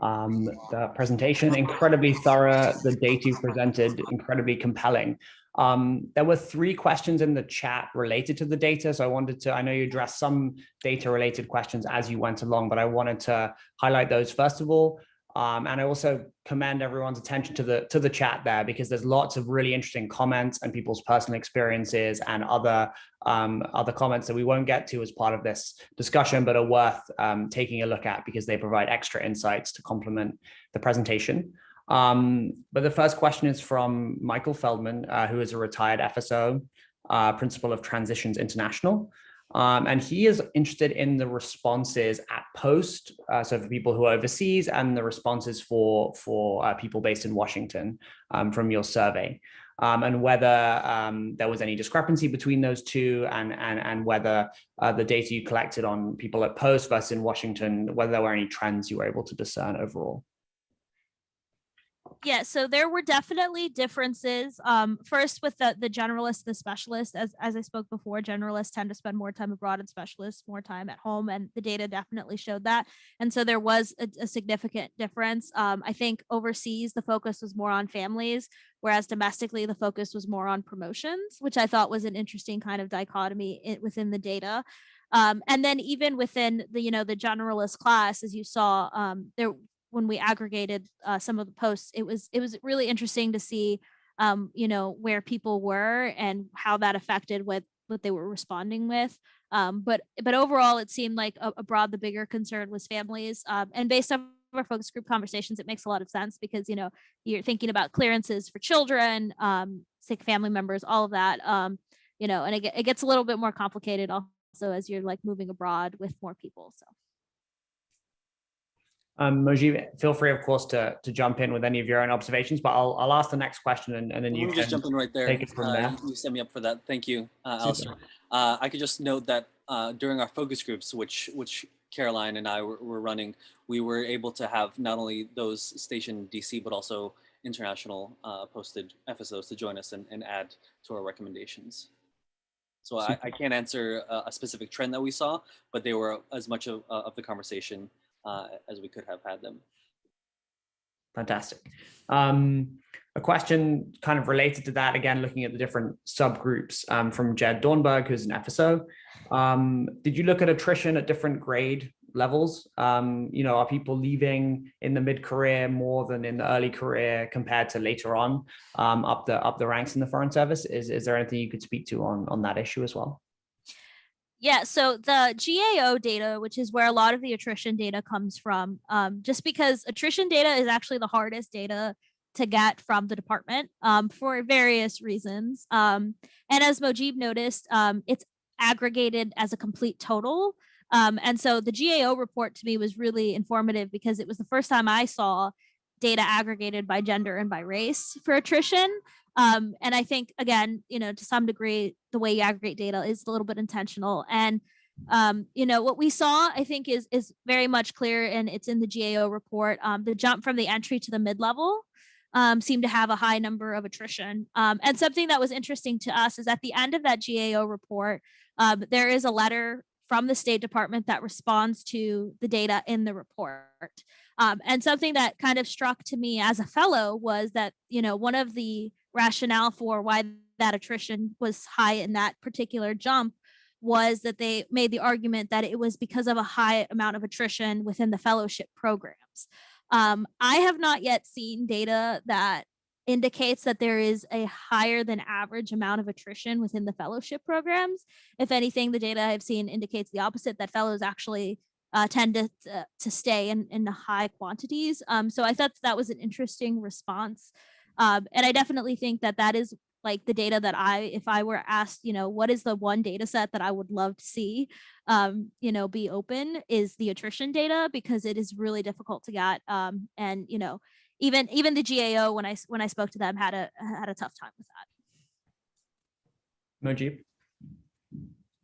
the presentation. Incredibly thorough, the data you presented, incredibly compelling. There were 3 questions in the chat related to the data. So I know you addressed some data related questions as you went along, but I wanted to highlight those first of all. And I also commend everyone's attention to the chat there, because there's lots of really interesting comments and people's personal experiences and other comments that we won't get to as part of this discussion, but are worth taking a look at because they provide extra insights to complement the presentation. But the first question is from Michael Feldman, who is a retired FSO, principal of Transitions International. And he is interested in the responses at post, so for people who are overseas, and the responses for people based in Washington from your survey, and whether there was any discrepancy between those two, and whether the data you collected on people at post versus in Washington, whether there were any trends you were able to discern overall. Yeah, so there were definitely differences. First with the generalist, the specialist, as I spoke before, generalists tend to spend more time abroad and specialists more time at home, and the data definitely showed that. And so there was a significant difference. I think overseas, the focus was more on families, whereas domestically, the focus was more on promotions, which I thought was an interesting kind of dichotomy within the data. And then even within the generalist class, as you saw, when we aggregated some of the posts, it was really interesting to see, where people were and how that affected what they were responding with. But overall, it seemed like abroad, the bigger concern was families. And based on our focus group conversations, it makes a lot of sense because, you're thinking about clearances for children, sick family members, all of that, and it gets a little bit more complicated also as you're like moving abroad with more people. So. Mojib, feel free, of course, to jump in with any of your own observations, but I'll ask the next question and then you can just jump in right there. Take it from there. You set me up for that. Thank you, Alistair. I could just note that during our focus groups, which Caroline and I were running, we were able to have not only those stationed in DC, but also international posted FSOs to join us and add to our recommendations. So I can't answer a specific trend that we saw, but they were as much of the conversation as we could have had them. Fantastic. A question kind of related to that, again, looking at the different subgroups from Jed Dornberg, who's an FSO. Did you look at attrition at different grade levels? Are people leaving in the mid-career more than in the early career compared to later on up the ranks in the Foreign Service? Is there anything you could speak to on that issue as well? Yeah, so the GAO data, which is where a lot of the attrition data comes from, just because attrition data is actually the hardest data to get from the department for various reasons. And as Mojib noticed, it's aggregated as a complete total. And so the GAO report to me was really informative because it was the first time I saw data aggregated by gender and by race for attrition. And I think, again, to some degree, the way you aggregate data is a little bit intentional. And, what we saw, I think, is very much clear, and it's in the GAO report. The jump from the entry to the mid-level seemed to have a high number of attrition. And something that was interesting to us is at the end of that GAO report, there is a letter from the State Department that responds to the data in the report. And something that kind of struck to me as a fellow was that, one of the rationale for why that attrition was high in that particular jump was that they made the argument that it was because of a high amount of attrition within the fellowship programs. I have not yet seen data that indicates that there is a higher than average amount of attrition within the fellowship programs. If anything, the data I've seen indicates the opposite, that fellows actually tend to stay in high quantities. So I thought that was an interesting response. And I definitely think that is like the data that if I were asked, what is the one data set that I would love to see, be open, is the attrition data, because it is really difficult to get. And, even the GAO, when I spoke to them, had a tough time with that. Mojib?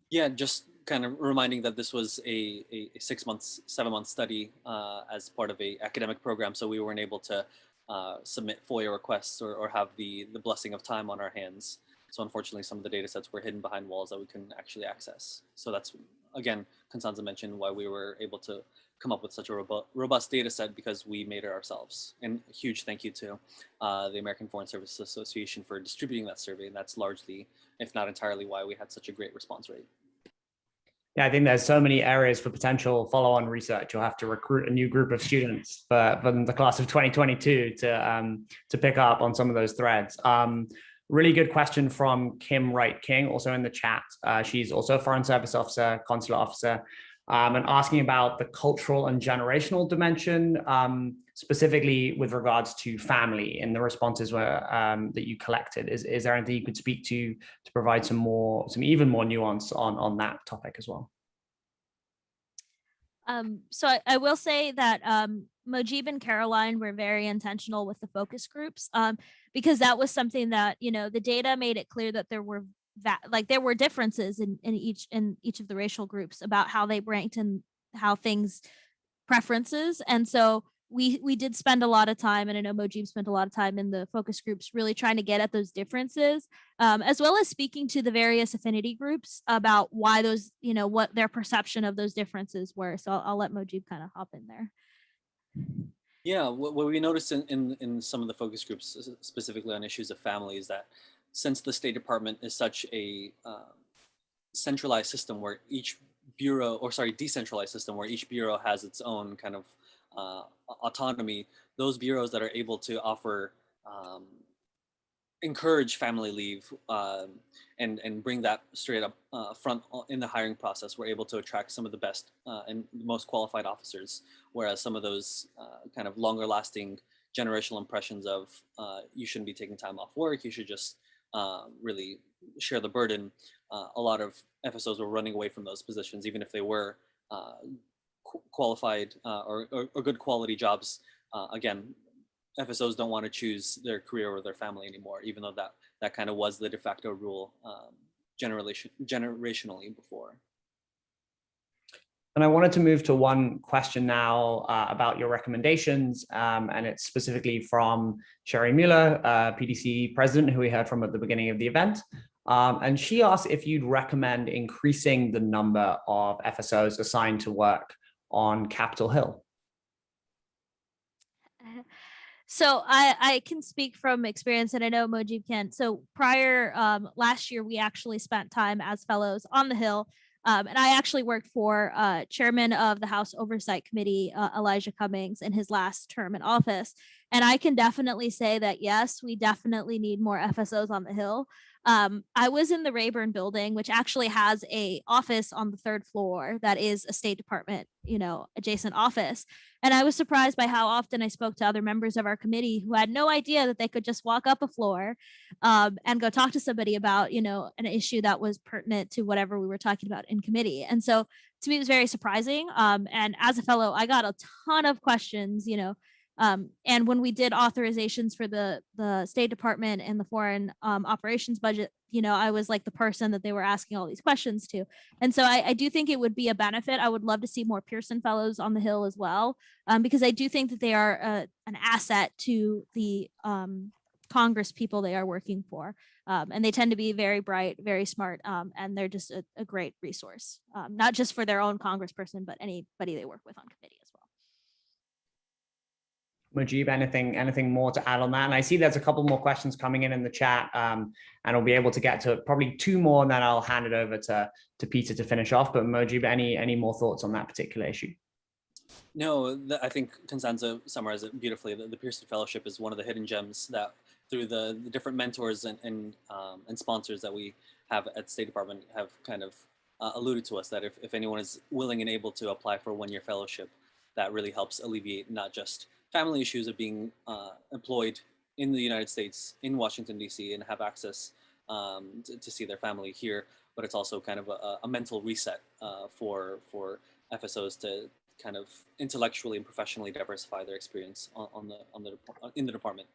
Yeah, just kind of reminding that this was a 6 months, 7 month study as part of a academic program. So we weren't able to submit FOIA requests or have the blessing of time on our hands. So unfortunately, some of the data sets were hidden behind walls that we couldn't actually access. So that's, again, Constanza mentioned why we were able to come up with such a robust data set, because we made it ourselves. And a huge thank you to the American Foreign Services Association for distributing that survey. And that's largely, if not entirely, why we had such a great response rate. Yeah, I think there's so many areas for potential follow-on research. You'll have to recruit a new group of students from the class of 2022 to pick up on some of those threads. Really good question from Kim Wright King, also in the chat. She's also a Foreign Service Officer, Consular Officer, and asking about the cultural and generational dimension, specifically with regards to family in the responses that you collected. Is there anything you could speak to provide some even more nuance on that topic as well? So I will say that Mojib and Caroline were very intentional with the focus groups, because that was something that, the data made it clear that there were differences in each of the racial groups about how they ranked and how preferences. And so we did spend a lot of time, and I know Mojib spent a lot of time in the focus groups really trying to get at those differences, as well as speaking to the various affinity groups about why those, what their perception of those differences were. So I'll let Mojib kind of hop in there. Yeah, what we noticed in some of the focus groups, specifically on issues of family, is that since the State Department is such a centralized system where each bureau, decentralized system where each bureau has its own kind of autonomy, those bureaus that are able to offer, encourage family leave and bring that straight up front in the hiring process, we're able to attract some of the best and most qualified officers, whereas some of those kind of longer lasting generational impressions of you shouldn't be taking time off work, you should just really share the burden, a lot of FSOs were running away from those positions, even if they were qualified or good quality jobs. Again, FSOs don't want to choose their career or their family anymore, even though that kind of was the de facto rule generationally before. And I wanted to move to one question now about your recommendations, and it's specifically from Sherry Mueller, PDC president, who we heard from at the beginning of the event. And she asked if you'd recommend increasing the number of FSOs assigned to work on Capitol Hill. So I can speak from experience, and I know Mojib can. So last year, we actually spent time as fellows on the Hill. And I actually worked for chairman of the House Oversight Committee, Elijah Cummings, in his last term in office. And I can definitely say that, yes, we definitely need more FSOs on the Hill. I was in the Rayburn building, which actually has a office on the 3rd floor that is a State Department, adjacent office. And I was surprised by how often I spoke to other members of our committee who had no idea that they could just walk up a floor and go talk to somebody about, an issue that was pertinent to whatever we were talking about in committee. And so to me, it was very surprising. And as a fellow, I got a ton of questions, and when we did authorizations for the State Department and the foreign operations budget, I was like the person that they were asking all these questions to. And so I do think it would be a benefit. I would love to see more Pearson Fellows on the Hill as well, because I do think that they are an asset to the Congress people they are working for. And they tend to be very bright, very smart, and they're just a great resource, not just for their own congressperson, but anybody they work with on committee as well. Mojib, anything more to add on that? And I see there's a couple more questions coming in the chat, and I'll be able to get to probably 2 more, and then I'll hand it over to Peter to finish off. But Mojib, any more thoughts on that particular issue? No, I think Constanza summarized it beautifully. The Pearson Fellowship is one of the hidden gems that, through the different mentors and sponsors that we have at State Department, have kind of alluded to us that if anyone is willing and able to apply for a one-year fellowship, that really helps alleviate not just family issues of being employed in the United States, in Washington, D.C., and have access to see their family here, but it's also kind of a mental reset for FSOs to kind of intellectually and professionally diversify their experience in the department.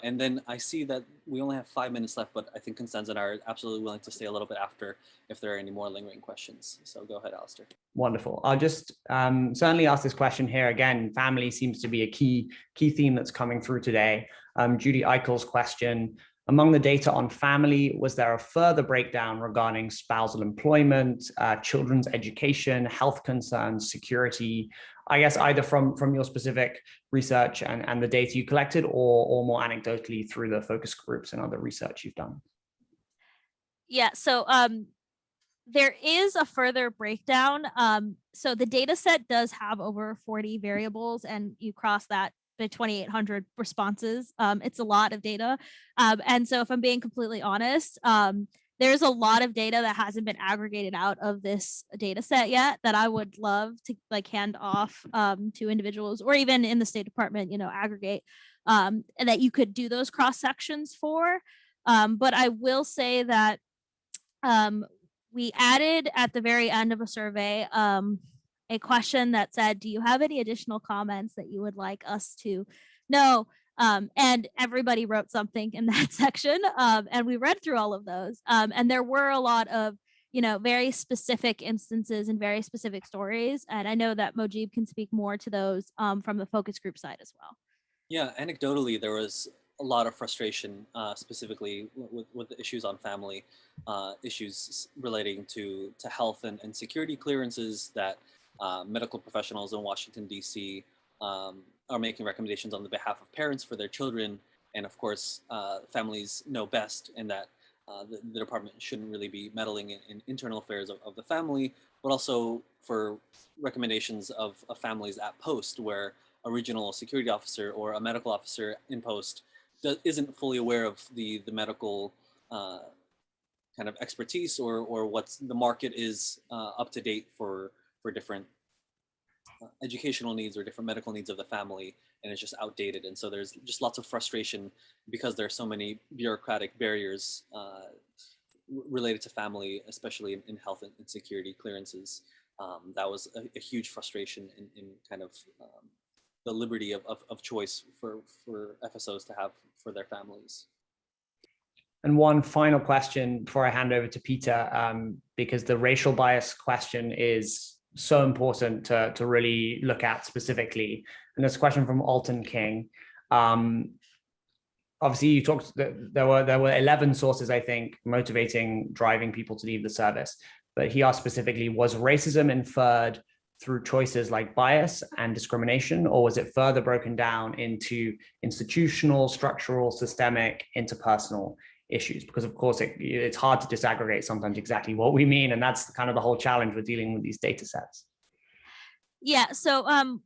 And then I see that we only have 5 minutes left, but I think Constanza and I are absolutely willing to stay a little bit after if there are any more lingering questions. So go ahead, Alistair. Wonderful. I'll just certainly ask this question here again. Family seems to be a key theme that's coming through today. Judy Eichel's question: among the data on family, was there a further breakdown regarding spousal employment, children's education, health concerns, security? I guess either from your specific research and the data you collected, or more anecdotally through the focus groups and other research you've done. Yeah, so there is a further breakdown. So the data set does have over 40 variables, and you cross that by 2,800 responses. It's a lot of data. And so if I'm being completely honest, there's a lot of data that hasn't been aggregated out of this data set yet that I would love to like hand off to individuals, or even in the State Department, aggregate, and that you could do those cross sections for. But I will say that we added at the very end of a survey a question that said, do you have any additional comments that you would like us to know? And everybody wrote something in that section, and we read through all of those. And there were a lot of, very specific instances and very specific stories. And I know that Mojib can speak more to those from the focus group side as well. Yeah, anecdotally, there was a lot of frustration, specifically with the issues on family, issues relating to health and security clearances that medical professionals in Washington, D.C. Are making recommendations on the behalf of parents for their children. And of course, families know best, and that the department shouldn't really be meddling in internal affairs of the family, but also for recommendations of families at post, where a regional security officer or a medical officer in post isn't fully aware of the medical kind of expertise or what's the market is up to date for different educational needs or different medical needs of the family, and it's just outdated. And so there's just lots of frustration because there are so many bureaucratic barriers related to family, especially in health and security clearances. That was a huge frustration in kind of the liberty of choice for FSOs to have for their families. And one final question before I hand over to Peter, because the racial bias question is so important to really look at specifically. And there's a question from Alton King. Obviously, you talked that there were 11 sources, I think, driving people to leave the service. But he asked specifically, was racism inferred through choices like bias and discrimination, or was it further broken down into institutional, structural, systemic, interpersonal issues? Because of course it's hard to disaggregate sometimes exactly what we mean, and that's kind of the whole challenge with dealing with these data sets. Yeah, so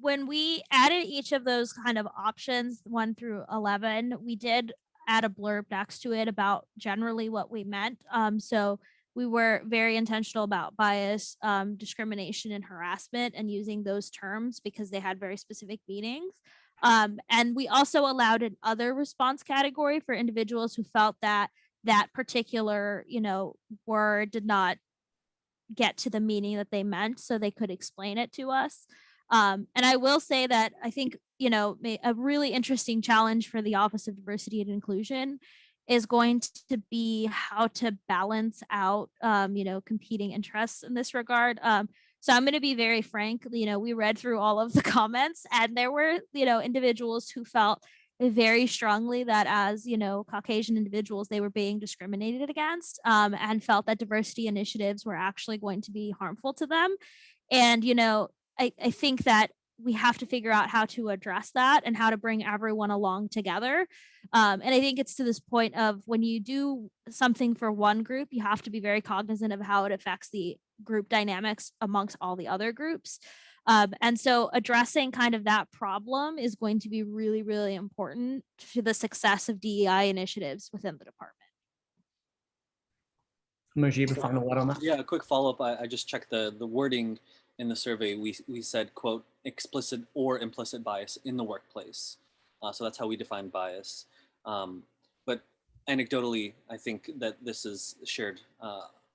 when we added each of those kind of options 1 through 11, we did add a blurb next to it about generally what we meant. So we were very intentional about bias, discrimination, and harassment, and using those terms because they had very specific meanings. And we also allowed an other response category for individuals who felt that that particular, word did not get to the meaning that they meant, so they could explain it to us. And I will say that I think, a really interesting challenge for the Office of Diversity and Inclusion is going to be how to balance out, competing interests in this regard. So I'm going to be very frank. We read through all of the comments, and there were, individuals who felt very strongly that as, Caucasian individuals, they were being discriminated against, and felt that diversity initiatives were actually going to be harmful to them. And, I think that we have to figure out how to address that and how to bring everyone along together. And I think it's to this point of when you do something for one group, you have to be very cognizant of how it affects the group dynamics amongst all the other groups. And so addressing kind of that problem is going to be really, really important to the success of DEI initiatives within the department. Mojib, a final word on that? Yeah, a quick follow-up. I just checked the wording in the survey. We said, quote, explicit or implicit bias in the workplace. So that's how we define bias. But anecdotally, I think that this is shared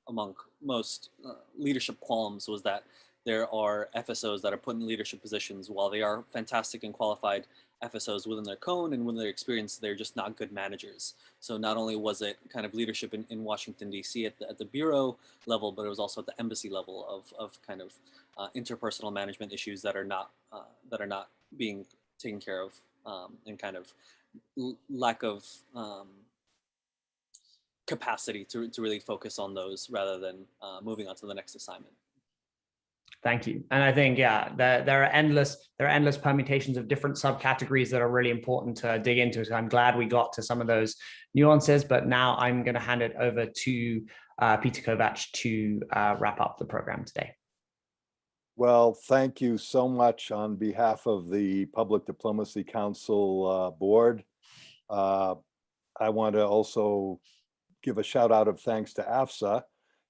among most leadership qualms, was that there are FSOs that are put in leadership positions. While they are fantastic and qualified FSOs within their cone and within their experience, they're just not good managers. So not only was it kind of leadership in Washington, D.C. at the bureau level, but it was also at the embassy level of kind of interpersonal management issues that are not being taken care of, and kind of lack of capacity to really focus on those rather than moving on to the next assignment. Thank you. And I think, yeah, there are endless permutations of different subcategories that are really important to dig into. So I'm glad we got to some of those nuances, but now I'm going to hand it over to Peter Kovac to wrap up the program today. Well, thank you so much on behalf of the Public Diplomacy Council board. I want to also give a shout out of thanks to AFSA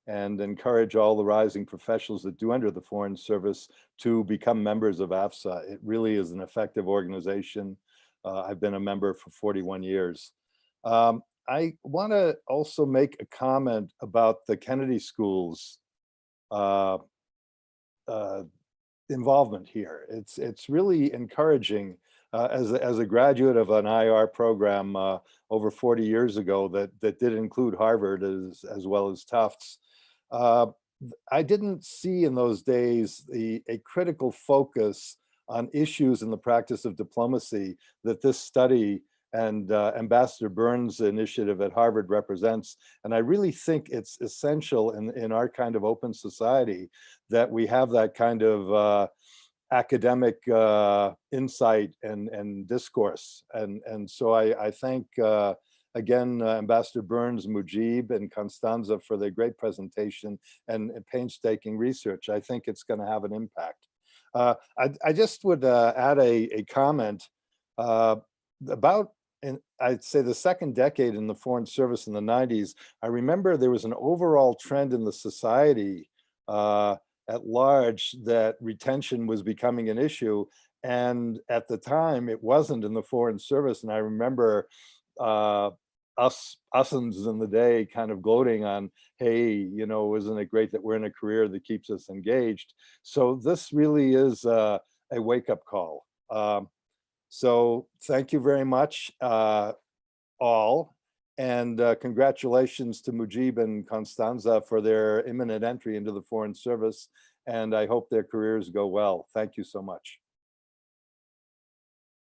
and encourage all the rising professionals that do enter the Foreign Service to become members of AFSA. It really is an effective organization. I've been a member for 41 years. I want to also make a comment about the Kennedy School's involvement here. It's really encouraging as a graduate of an IR program over 40 years ago that did include Harvard as well as Tufts. I didn't see in those days a critical focus on issues in the practice of diplomacy that this study and Ambassador Burns' initiative at Harvard represents. And I really think it's essential in our kind of open society that we have that kind of academic insight and discourse. And so I thank, again, Ambassador Burns, Mojib, and Constanza for their great presentation and painstaking research. I think it's going to have an impact. I just would add a comment about, I'd say, the second decade in the Foreign Service in the 90s. I remember there was an overall trend in the society at large that retention was becoming an issue. And at the time, it wasn't in the Foreign Service. And I remember usins in the day kind of gloating on, hey, you know, isn't it great that we're in a career that keeps us engaged? So this really is a wake-up call. So thank you very much, all. And congratulations to Mojib and Constanza for their imminent entry into the Foreign Service. And I hope their careers go well. Thank you so much.